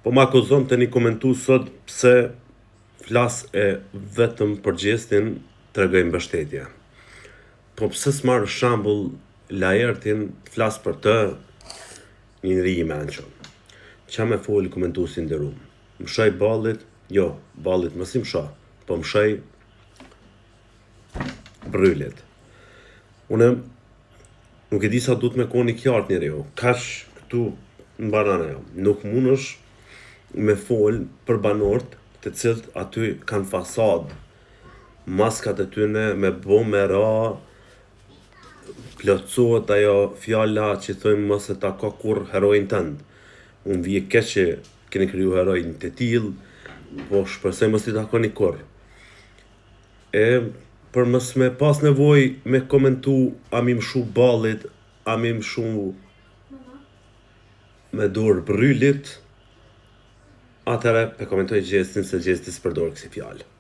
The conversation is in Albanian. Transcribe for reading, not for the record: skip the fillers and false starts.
Po më akuzon të një komentu sot pse flas e vetëm për gjestin tregoj mbështetje. Po pse s'marr shembull Laertin flas për të një njeri i mençur. Qa me fol komentuesi i nderuar. Më shoj ballit, jo, ballit mos i më shoh, po më shoj brylet. Unë nuk e di sa duhet me koni qartë njeriu. Kaç këtu në banane jo. Nuk mundesh me fol për banorët të cilët aty kanë fasadë, maskat e tyne me bomë ra, plotësohet ajo fjala që thojmë mos e tako kur heroin tënd. Unë vije keq që keni kriju heroin të tillë, po shpresoj mos i takoni kur. E për mos me pas nevojë me komentu a mi mshu ballit, a mi mshu me dorë brylit, atëherë e komentoj gjestin se gjesti s'përdor kësi fjalë.